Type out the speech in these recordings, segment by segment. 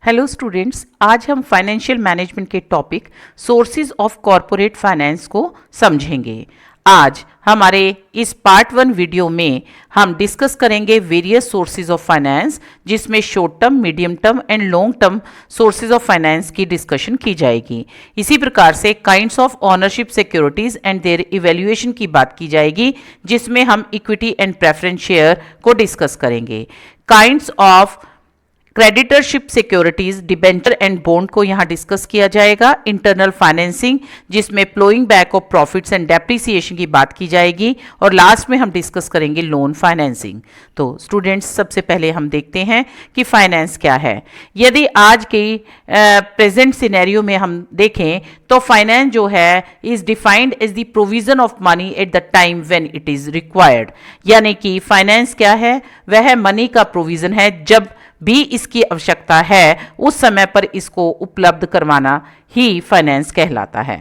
Hello students, आज हम financial management के topic sources of corporate finance को समझेंगे। आज हमारे इस पार्ट 1 वीडियो में हम डिस्कस करेंगे वेरियस सोर्सेज ऑफ फाइनेंस, जिसमें short term, medium term and long term sources of finance की डिस्कशन की जाएगी। इसी प्रकार से kinds of ownership securities and their evaluation की बात की जाएगी, जिसमें हम इक्विटी एंड प्रेफरेंस शेयर को डिस्कस करेंगे। Kinds of creditorship securities, debenture and bond को यहाँ डिस्कस किया जाएगा। इंटरनल फाइनेंसिंग, जिसमें ploughing back of profits and depreciation की बात की जाएगी, और लास्ट में हम डिस्कस करेंगे लोन फाइनेंसिंग। तो स्टूडेंट्स, सबसे पहले हम देखते हैं कि फाइनेंस क्या है। यदि आज की प्रेजेंट सिनेरियो में हम देखें तो फाइनेंस जो है is defined as the provision of money at the time when it is required. यानी कि फाइनेंस क्या है, वह मनी का प्रोविजन है, जब भी इसकी आवश्यकता है उस समय पर इसको उपलब्ध करवाना ही फाइनेंस कहलाता है।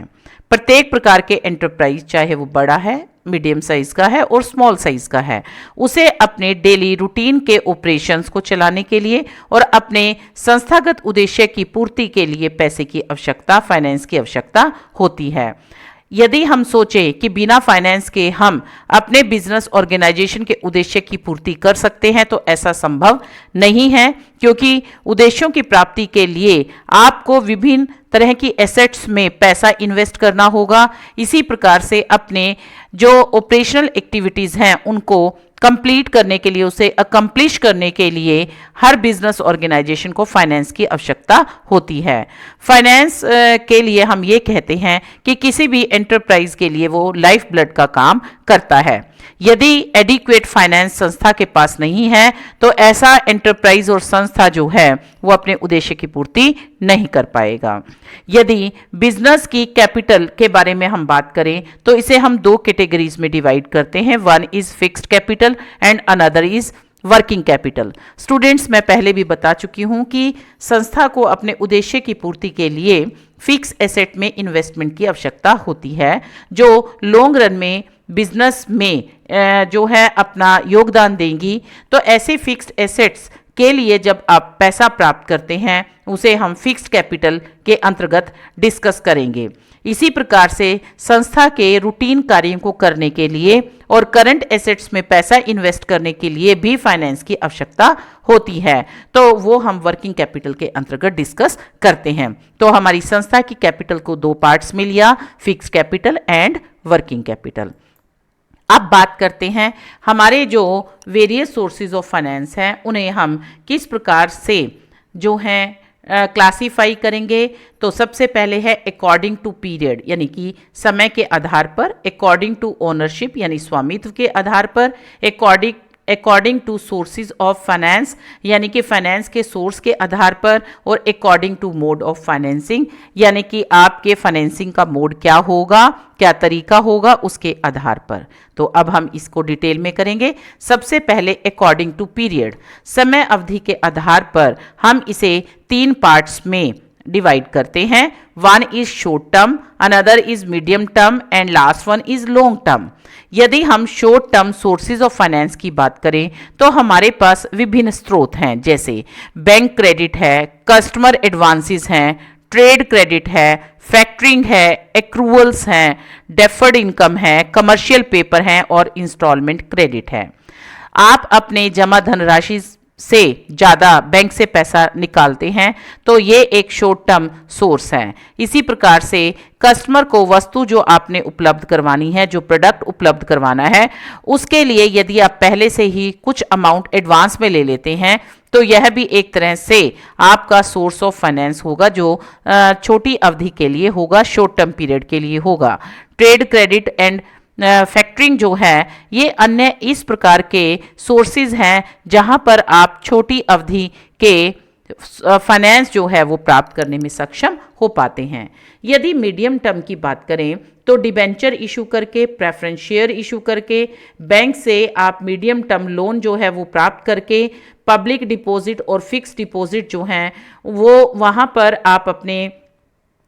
प्रत्येक प्रकार के एंटरप्राइज, चाहे वो बड़ा है, मीडियम साइज का है और स्मॉल साइज का है, उसे अपने डेली रूटीन के ऑपरेशंस को चलाने के लिए और अपने संस्थागत उद्देश्य की पूर्ति के लिए पैसे की आवश्यकता, फाइनेंस की आवश्यकता होती है। यदि हम सोचें कि बिना फाइनेंस के हम अपने बिजनेस ऑर्गेनाइजेशन के उद्देश्य की पूर्ति कर सकते हैं, तो ऐसा संभव नहीं है, क्योंकि उद्देश्यों की प्राप्ति के लिए आपको विभिन्न तरह की एसेट्स में पैसा इन्वेस्ट करना होगा। इसी प्रकार से अपने जो ऑपरेशनल एक्टिविटीज़ हैं उनको कंप्लीट करने के लिए, उसे अकम्प्लिश करने के लिए हर बिजनेस ऑर्गेनाइजेशन को फाइनेंस की आवश्यकता होती है। फाइनेंस के लिए हम ये कहते हैं कि किसी भी एंटरप्राइज के लिए वो लाइफ ब्लड का काम करता है। यदि एडिक्वेट फाइनेंस संस्था के पास नहीं है तो ऐसा एंटरप्राइज और संस्था जो है वो अपने उद्देश्य की पूर्ति नहीं कर पाएगा। यदि बिजनेस की कैपिटल के बारे में हम बात करें तो इसे हम दो कैटेगरीज में डिवाइड करते हैं। One is fixed capital and another is working capital. Students, मैं पहले भी बता चुकी हूं कि संस्था को अपने उद्देश्य की पूर्ति के लिए फिक्स एसेट में इन्वेस्टमेंट की आवश्यकता होती है, जो लॉन्ग रन में बिजनेस में जो है अपना योगदान देंगी। तो ऐसे फिक्स्ड एसेट्स के लिए जब आप पैसा प्राप्त करते हैं उसे हम फिक्स्ड कैपिटल के अंतर्गत डिस्कस करेंगे। इसी प्रकार से संस्था के रूटीन कार्यों को करने के लिए और करंट एसेट्स में पैसा इन्वेस्ट करने के लिए भी फाइनेंस की आवश्यकता होती है, तो वो हम वर्किंग कैपिटल के अंतर्गत डिस्कस करते हैं। तो हमारी संस्था की कैपिटल को दो पार्ट्स में लिया, fixed capital and working capital. अब बात करते हैं हमारे जो वेरियस सोर्सेज ऑफ फाइनेंस हैं उन्हें हम किस प्रकार से जो हैं क्लासीफाई करेंगे। तो सबसे पहले है अकॉर्डिंग टू पीरियड, यानी कि समय के आधार पर, अकॉर्डिंग टू ओनरशिप यानी स्वामित्व के आधार पर, according to sources of finance यानी कि फाइनेंस के सोर्स के आधार पर, और according to mode of financing यानी कि आपके फाइनेंसिंग का मोड क्या होगा, क्या तरीका होगा, उसके आधार पर। तो अब हम इसको डिटेल में करेंगे। सबसे पहले अकॉर्डिंग टू पीरियड, समय अवधि के आधार पर हम इसे 3 पार्ट्स में डिवाइड करते हैं। One is short term, another is medium term and last one is long term. यदि हम short term sources of finance की बात करें तो हमारे पास विभिन्न स्रोत हैं, जैसे बैंक क्रेडिट है, कस्टमर एडवांसेस हैं, ट्रेड क्रेडिट है, फैक्टरिंग है, एक्रूवल्स हैं, डेफर्ड इनकम है, कमर्शियल पेपर हैं और इंस्टॉलमेंट क्रेडिट है। आप अपने जमा धनराशि से ज़्यादा बैंक से पैसा निकालते हैं तो ये एक शॉर्ट टर्म सोर्स है। इसी प्रकार से कस्टमर को वस्तु जो आपने उपलब्ध करवानी है, जो प्रोडक्ट उपलब्ध करवाना है, उसके लिए यदि आप पहले से ही कुछ अमाउंट एडवांस में ले लेते हैं तो यह भी एक तरह से आपका सोर्स ऑफ फाइनेंस होगा, जो छोटी अवधि के लिए होगा, शॉर्ट टर्म पीरियड के लिए होगा। ट्रेड क्रेडिट एंड फैक्टरिंग जो है ये अन्य इस प्रकार के सोर्सेज हैं जहां पर आप छोटी अवधि के फाइनेंस जो है वो प्राप्त करने में सक्षम हो पाते हैं। यदि मीडियम टर्म की बात करें तो डिबेंचर इशू करके, प्रेफरेंस शेयर इशू करके, बैंक से आप मीडियम टर्म लोन जो है वो प्राप्त करके, पब्लिक डिपॉजिट और फिक्स डिपॉजिट जो हैं वो वहाँ पर आप अपने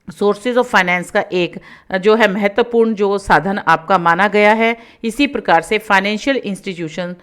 सोर्सेज ऑफ फाइनेंस का एक जो है महत्वपूर्ण जो साधन आपका माना गया है। इसी प्रकार से फाइनेंशियल इंस्टीट्यूशन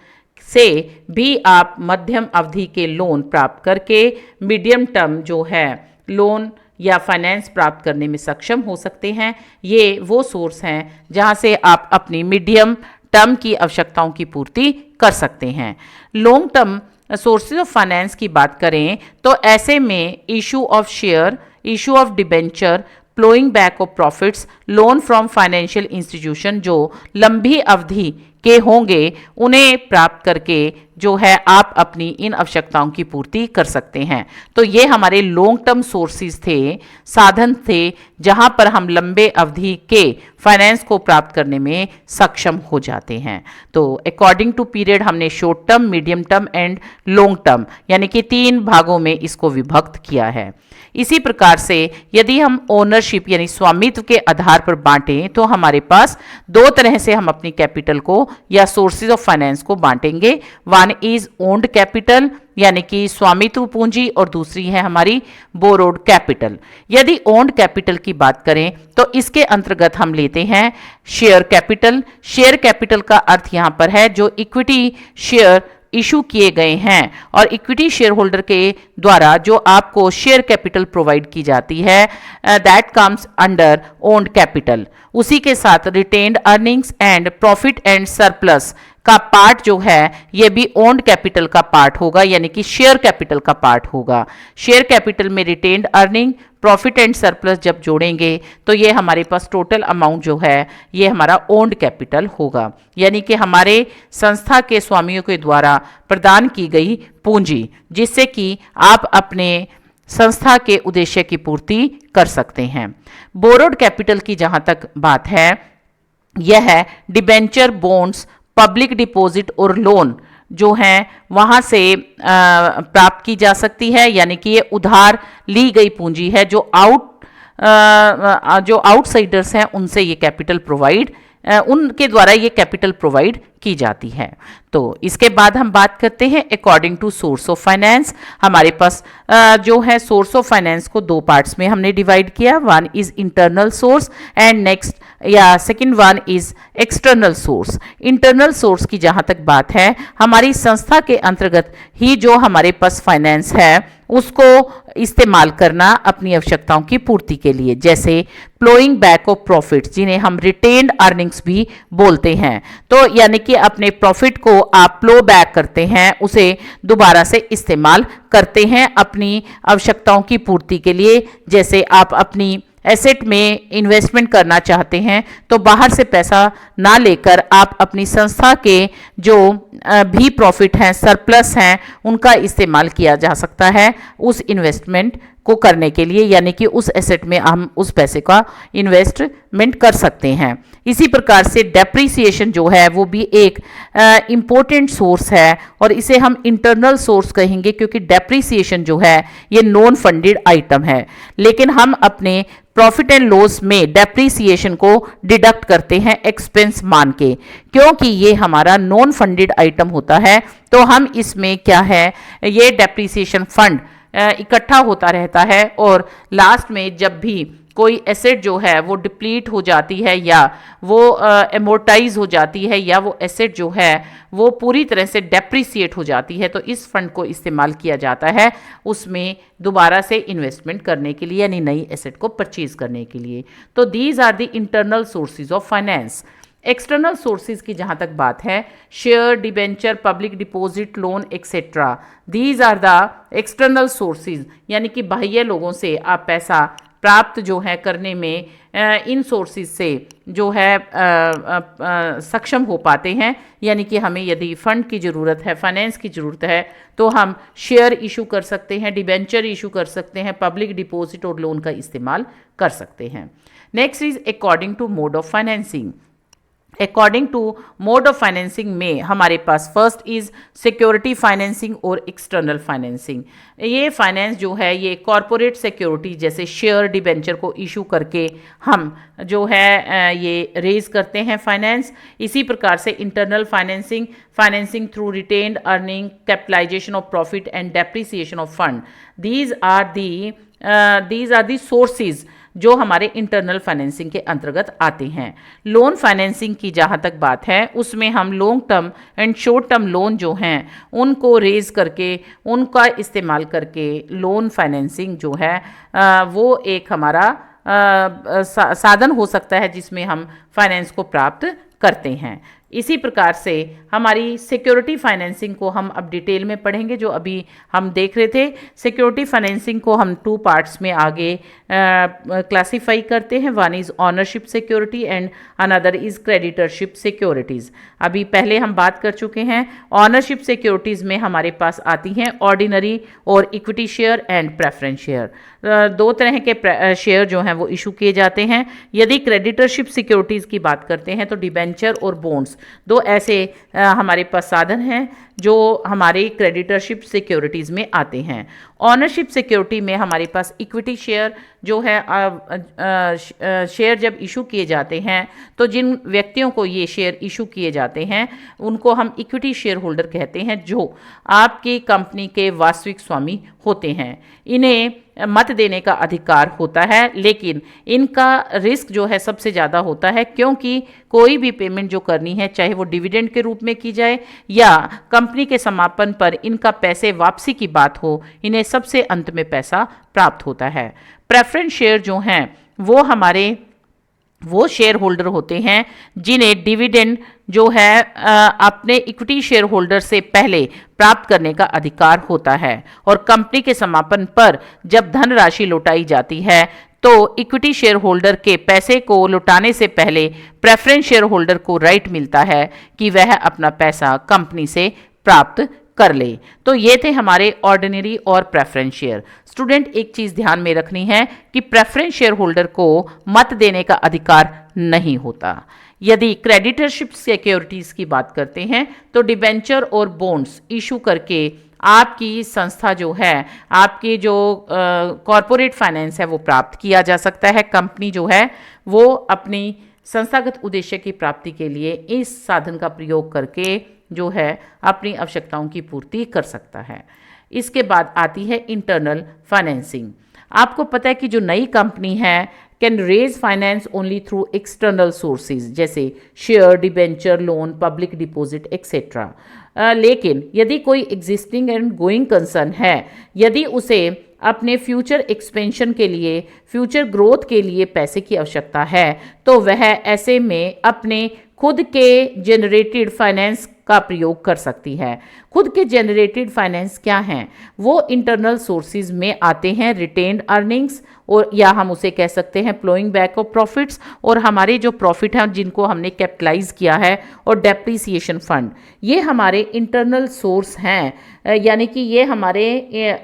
से भी आप मध्यम अवधि के लोन प्राप्त करके मीडियम टर्म जो है लोन या फाइनेंस प्राप्त करने में सक्षम हो सकते हैं। ये वो सोर्स हैं जहां से आप अपनी मीडियम टर्म की आवश्यकताओं की पूर्ति कर सकते हैं। Long term sources of finance की बात करें तो ऐसे में issue of share, issue of debenture, ploughing back of profits, loan from financial institution जो लंबी अवधि के होंगे, उन्हें प्राप्त करके जो है आप अपनी इन आवश्यकताओं की पूर्ति कर सकते हैं। तो ये हमारे लॉन्ग टर्म सोर्सेज थे, साधन थे, जहां पर हम लंबे अवधि के फाइनेंस को प्राप्त करने में सक्षम हो जाते हैं। तो अकॉर्डिंग टू पीरियड हमने short term, medium term and long term यानी कि 3 भागों में इसको विभक्त किया है। इसी प्रकार से यदि हम ओनरशिप यानी स्वामित्व के आधार पर बांटें तो हमारे पास 2 तरह से हम अपनी कैपिटल को या सोर्सेज ऑफ फाइनेंस को बांटेंगे। वन इज ओन्ड कैपिटल यानी कि स्वामित्व पूंजी और दूसरी है हमारी बोरोड कैपिटल। यदि ओन्ड कैपिटल की बात करें तो इसके अंतर्गत हम लेते हैं शेयर कैपिटल। शेयर कैपिटल का अर्थ यहां पर है जो इक्विटी शेयर इशू किए गए हैं और इक्विटी शेयर होल्डर के द्वारा जो आपको शेयर कैपिटल प्रोवाइड की जाती है, that comes under owned capital. उसी के साथ retained earnings and profit and surplus का पार्ट जो है ये भी ओन्ड कैपिटल का पार्ट होगा यानी कि शेयर कैपिटल का पार्ट होगा। शेयर कैपिटल में retained earning, profit and surplus जब जोड़ेंगे तो ये हमारे पास टोटल अमाउंट जो है ये हमारा ओन्ड कैपिटल होगा यानी कि हमारे संस्था के स्वामियों के द्वारा प्रदान की गई पूंजी, जिससे कि आप अपने संस्था के उद्देश्य की पूर्ति कर सकते हैं। बोरोड कैपिटल की जहां तक बात है, यह है डिबेंचर, बॉन्ड्स, पब्लिक डिपॉजिट और लोन जो हैं वहां से प्राप्त की जा सकती है यानी कि ये उधार ली गई पूंजी है जो आउटसाइडर्स हैं उनसे ये कैपिटल प्रोवाइड, उनके द्वारा ये कैपिटल प्रोवाइड की जाती है। तो इसके बाद हम बात करते हैं according to source of finance. हमारे पास जो है सोर्स ऑफ फाइनेंस को 2 पार्ट्स में हमने डिवाइड किया। One is internal source and next या second one is external source. Internal source की जहां तक बात है, हमारी संस्था के अंतर्गत ही जो हमारे पास फाइनेंस है उसको इस्तेमाल करना अपनी आवश्यकताओं की पूर्ति के लिए, जैसे फ्लोइंग बैक ऑफ प्रॉफिट्स जिन्हें हम रिटेन्ड अर्निंग्स भी बोलते हैं। तो यानी कि अपने प्रॉफिट को आप फ्लो बैक करते हैं, उसे दोबारा से इस्तेमाल करते हैं अपनी आवश्यकताओं की पूर्ति के लिए। जैसे आप अपनी एसेट में इन्वेस्टमेंट करना चाहते हैं तो बाहर से पैसा ना लेकर आप अपनी संस्था के जो भी प्रॉफिट हैं, सरप्लस हैं, उनका इस्तेमाल किया जा सकता है उस इन्वेस्टमेंट को करने के लिए, यानी कि उस एसेट में हम उस पैसे का इन्वेस्टमेंट कर सकते हैं। इसी प्रकार से डेप्रिसिएशन जो है वो भी एक इम्पोर्टेंट सोर्स है और इसे हम इंटरनल सोर्स कहेंगे क्योंकि डेप्रिसिएशन जो है ये नॉन फंडेड आइटम है, लेकिन हम अपने प्रॉफिट एंड लॉस में डेप्रिसिएशन को डिडक्ट करते हैं एक्सपेंस मान के, क्योंकि ये हमारा नॉन फंडेड आइटम होता है। तो हम इसमें क्या है, ये डेप्रिसिएशन फंड इकट्ठा होता रहता है और लास्ट में जब भी कोई एसेट जो है वो डिप्लीट हो जाती है या वो एमोर्टाइज हो जाती है या वो एसेट जो है वो पूरी तरह से डेप्रिसिएट हो जाती है, तो इस फंड को इस्तेमाल किया जाता है उसमें दोबारा से इन्वेस्टमेंट करने के लिए यानी नई एसेट को परचेज करने के लिए। तो these are the internal sources of finance. External sources की जहाँ तक बात है, share, debenture, public deposit, loan etcetera, these are the external sources यानी कि बाह्य लोगों से आप पैसा प्राप्त जो है करने में इन सोर्सेज से जो है सक्षम हो पाते हैं। यानी कि हमें यदि फंड की ज़रूरत है, फाइनेंस की ज़रूरत है, तो हम शेयर इशू कर सकते हैं, डिबेंचर इशू कर सकते हैं, पब्लिक डिपॉजिट और लोन का इस्तेमाल कर सकते हैं। Next is according to mode of financing. According to mode of financing में हमारे पास फर्स्ट इज सिक्योरिटी फाइनेंसिंग और एक्सटर्नल फाइनेंसिंग। ये फाइनेंस जो है ये कॉरपोरेट सिक्योरिटी जैसे शेयर, डिबेंचर को इशू करके हम जो है ये रेज करते हैं फाइनेंस। इसी प्रकार से internal financing, financing through retained earning, capitalisation of profit and depreciation of fund, these are the sources जो हमारे इंटरनल फाइनेंसिंग के अंतर्गत आते हैं। लोन फाइनेंसिंग की जहाँ तक बात है, उसमें हम long term and short term loan जो हैं उनको रेज करके, उनका इस्तेमाल करके लोन फाइनेंसिंग जो है वो एक हमारा साधन हो सकता है जिसमें हम फाइनेंस को प्राप्त करते हैं। इसी प्रकार से हमारी सिक्योरिटी फाइनेंसिंग को हम अब डिटेल में पढ़ेंगे, जो अभी हम देख रहे थे। सिक्योरिटी फाइनेंसिंग को हम 2 पार्ट्स में आगे क्लासीफाई करते हैं। One is ownership security and another is creditorship securities. अभी पहले हम बात कर चुके हैं। ऑनरशिप सिक्योरिटीज़ में हमारे पास आती हैं ऑर्डिनरी और equity share and preference share. 2 तरह के शेयर जो हैं वो इशू किए जाते हैं। यदि क्रेडिटरशिप सिक्योरिटीज़ की बात करते हैं तो डिबेंचर और बॉन्ड्स 2 ऐसे हमारे पास साधन हैं जो हमारे क्रेडिटरशिप सिक्योरिटीज़ में आते हैं। ऑनरशिप सिक्योरिटी में हमारे पास इक्विटी शेयर जो है शेयर जब इशू किए जाते हैं तो जिन व्यक्तियों को ये शेयर इशू किए जाते हैं उनको हम इक्विटी शेयर होल्डर कहते हैं, जो आपकी कंपनी के वास्तविक स्वामी होते हैं। इन्हें मत देने का अधिकार होता है, लेकिन इनका रिस्क जो है सबसे ज़्यादा होता है, क्योंकि कोई भी पेमेंट जो करनी है, चाहे वो डिविडेंड के रूप में की जाए या कंपनी के समापन पर इनका पैसे वापसी की बात हो, इन्हें सबसे अंत में पैसा प्राप्त होता है। प्रेफरेंस शेयर जो हैं वो शेयर होल्डर होते हैं जिन्हें डिविडेंड जो है अपने इक्विटी शेयर होल्डर से पहले प्राप्त करने का अधिकार होता है, और कंपनी के समापन पर जब धनराशि लौटाई जाती है तो इक्विटी शेयर होल्डर के पैसे को लौटाने से पहले प्रेफरेंस शेयर होल्डर को राइट मिलता है कि वह अपना पैसा कंपनी से प्राप्त कर ले। तो ये थे हमारे ऑर्डिनरी और प्रेफरेंस शेयर। स्टूडेंट, एक चीज़ ध्यान में रखनी है कि प्रेफरेंस शेयर होल्डर को मत देने का अधिकार नहीं होता। यदि क्रेडिटरशिप सिक्योरिटीज़ की बात करते हैं तो डिबेंचर और बॉन्ड्स इशू करके आपकी संस्था जो है, आपकी जो कॉरपोरेट फाइनेंस है वो प्राप्त किया जा सकता है। कंपनी जो है वो अपनी संस्थागत उद्देश्य की प्राप्ति के लिए इस साधन का प्रयोग करके जो है अपनी आवश्यकताओं की पूर्ति कर सकता है। इसके बाद आती है इंटरनल फाइनेंसिंग। आपको पता है कि जो नई कंपनी है can raise finance only through external sources, जैसे share, debenture, loan, public deposit etcetera. लेकिन यदि कोई एग्जिस्टिंग एंड गोइंग कंसर्न है, यदि उसे अपने फ्यूचर एक्सपेंशन के लिए, फ्यूचर ग्रोथ के लिए पैसे की आवश्यकता है, तो वह ऐसे में अपने खुद के जनरेटेड फाइनेंस का प्रयोग कर सकती है। खुद के जनरेटेड फाइनेंस क्या हैं? वो इंटरनल सोर्सेज में आते हैं रिटेन्ड अर्निंग्स, और या हम उसे कह सकते हैं फ्लोइंग बैक ऑफ प्रॉफिट्स, और हमारे जो प्रॉफिट हैं जिनको हमने कैपिटलाइज किया है, और डेप्रिसिएशन फंड। ये हमारे इंटरनल सोर्स हैं, यानी कि ये हमारे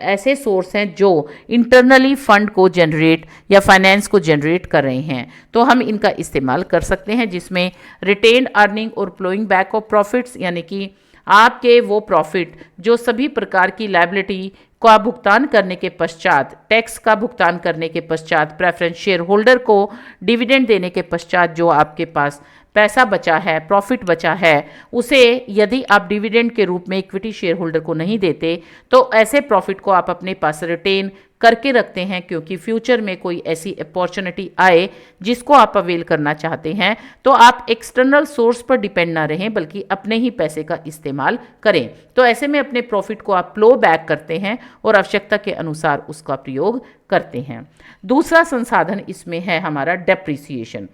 ऐसे सोर्स हैं जो इंटरनली फंड को जनरेट या फाइनेंस को जनरेट कर रहे हैं, तो हम इनका इस्तेमाल कर सकते हैं, जिसमें रिटेन्ड अर्निंग और फ्लोइंग बैक ऑफ प्रॉफिट्स, यानी कि आपके वो प्रॉफिट जो सभी प्रकार की लायबिलिटी का भुगतान करने के पश्चात, टैक्स का भुगतान करने के पश्चात, प्रेफरेंस शेयर होल्डर को डिविडेंड देने के पश्चात जो आपके पास पैसा बचा है, प्रॉफिट बचा है, उसे यदि आप डिविडेंड के रूप में इक्विटी शेयर होल्डर को नहीं देते, तो ऐसे प्रॉफिट को आप अपने पास रिटेन करके रखते हैं, क्योंकि फ्यूचर में कोई ऐसी अपॉर्चुनिटी आए जिसको आप अवेल करना चाहते हैं, तो आप एक्सटर्नल सोर्स पर डिपेंड ना रहें, बल्कि अपने ही पैसे का इस्तेमाल करें। तो ऐसे में अपने प्रॉफिट को आप फ्लो बैक करते हैं और आवश्यकता के अनुसार उसका प्रयोग करते हैं। दूसरा संसाधन इसमें है हमारा डेप्रिसिएशन।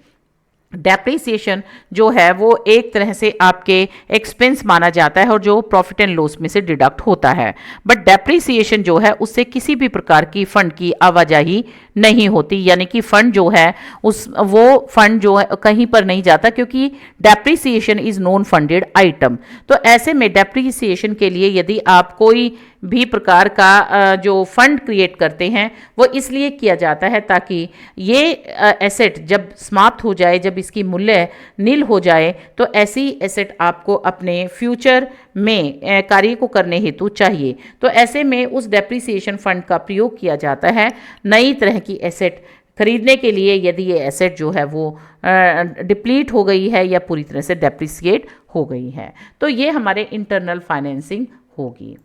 डेप्रिसिएशन जो है वो एक तरह से आपके एक्सपेंस माना जाता है और जो प्रॉफिट एंड लॉस में से डिडक्ट होता है, बट डेप्रिसिएशन जो है उससे किसी भी प्रकार की फंड की आवाजाही नहीं होती, यानी कि फंड जो है वो फंड जो है कहीं पर नहीं जाता, क्योंकि depreciation is non funded item. तो ऐसे में डेप्रिसिएशन के लिए यदि आप कोई भी प्रकार का जो फंड क्रिएट करते हैं वो इसलिए किया जाता है ताकि ये एसेट जब समाप्त हो जाए, जब इसकी मूल्य नील हो जाए, तो ऐसी एसेट आपको अपने फ्यूचर में कार्य को करने हेतु चाहिए। तो ऐसे में उस डेप्रिसिएशन फंड का प्रयोग किया जाता है नई तरह की एसेट खरीदने के लिए, यदि ये एसेट जो है वो डिप्लीट हो गई है या पूरी तरह से डेप्रिसिएट हो गई है। तो ये हमारे इंटरनल फाइनेंसिंग होगी।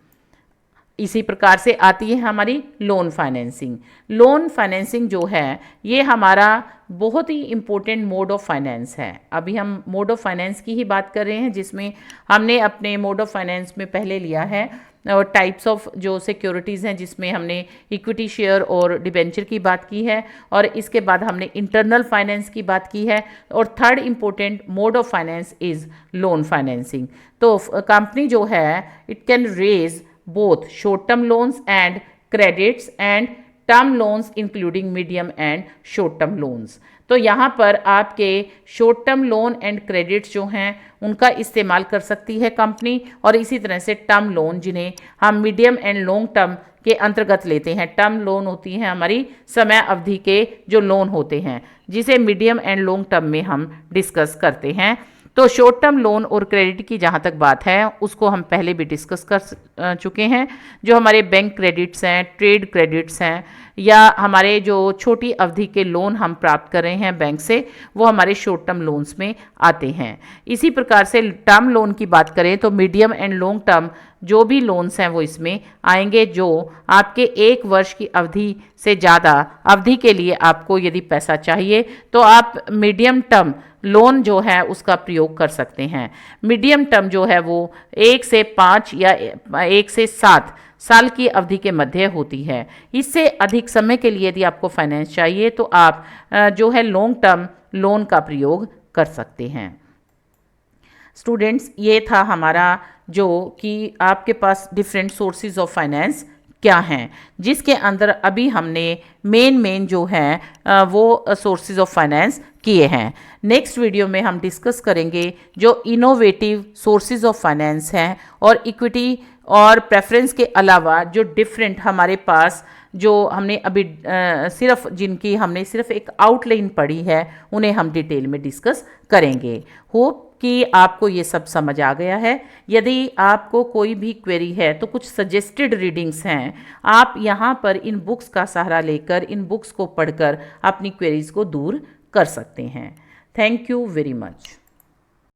इसी प्रकार से आती है हमारी लोन फाइनेंसिंग। लोन फाइनेंसिंग जो है ये हमारा बहुत ही इम्पोर्टेंट मोड ऑफ फाइनेंस है। अभी हम मोड ऑफ फाइनेंस की ही बात कर रहे हैं, जिसमें हमने अपने मोड ऑफ फाइनेंस में पहले लिया है और टाइप्स ऑफ जो सिक्योरिटीज़ हैं, जिसमें हमने इक्विटी शेयर और डिबेंचर की बात की है, और इसके बाद हमने इंटरनल फाइनेंस की बात की है, और third important mode of finance is loan financing. तो कंपनी जो है it can raise both short term loans and credits and term loans including medium and short term loans। तो यहाँ पर आपके short term loan and credits जो हैं उनका इस्तेमाल कर सकती है कंपनी, और इसी तरह से टर्म लोन जिन्हें हम मीडियम एंड लॉन्ग टर्म के अंतर्गत लेते हैं। टर्म लोन होती हैं हमारी समय अवधि के जो लोन होते हैं, जिसे मीडियम एंड लॉन्ग टर्म में हम डिस्कस करते हैं। तो शॉर्ट टर्म लोन और क्रेडिट की जहाँ तक बात है उसको हम पहले भी डिस्कस कर चुके हैं। जो हमारे बैंक क्रेडिट्स हैं, ट्रेड क्रेडिट्स हैं, या हमारे जो छोटी अवधि के लोन हम प्राप्त कर रहे हैं बैंक से, वो हमारे शॉर्ट टर्म लोन्स में आते हैं। इसी प्रकार से टर्म लोन की बात करें तो मीडियम एंड लॉन्ग टर्म जो भी लोन्स हैं वो इसमें आएंगे, जो आपके 1 वर्ष की अवधि से ज़्यादा अवधि के लिए आपको यदि पैसा चाहिए तो आप मीडियम टर्म लोन जो है उसका प्रयोग कर सकते हैं। मीडियम टर्म जो है वो 1 से 5 या 1 से 7 साल की अवधि के मध्य होती है। इससे अधिक समय के लिए यदि आपको फाइनेंस चाहिए तो आप जो है लॉन्ग टर्म लोन का प्रयोग कर सकते हैं। स्टूडेंट्स, ये था हमारा जो कि आपके पास डिफरेंट सोर्सेज ऑफ फाइनेंस क्या हैं, जिसके अंदर अभी हमने मेन जो है वो सोर्सेज ऑफ फाइनेंस किए हैं। नेक्स्ट वीडियो में हम डिस्कस करेंगे जो इनोवेटिव सोर्सेज ऑफ फाइनेंस हैं, और इक्विटी और प्रेफरेंस के अलावा जो डिफरेंट हमारे पास जो हमने अभी जिनकी हमने सिर्फ एक आउटलाइन पढ़ी है, उन्हें हम डिटेल में डिस्कस करेंगे। होप कि आपको ये सब समझ आ गया है। यदि आपको कोई भी क्वेरी है तो कुछ सजेस्टेड रीडिंग्स हैं, आप यहाँ पर इन बुक्स का सहारा लेकर इन बुक्स को पढ़कर अपनी क्वेरीज को दूर कर सकते हैं। Thank you very much.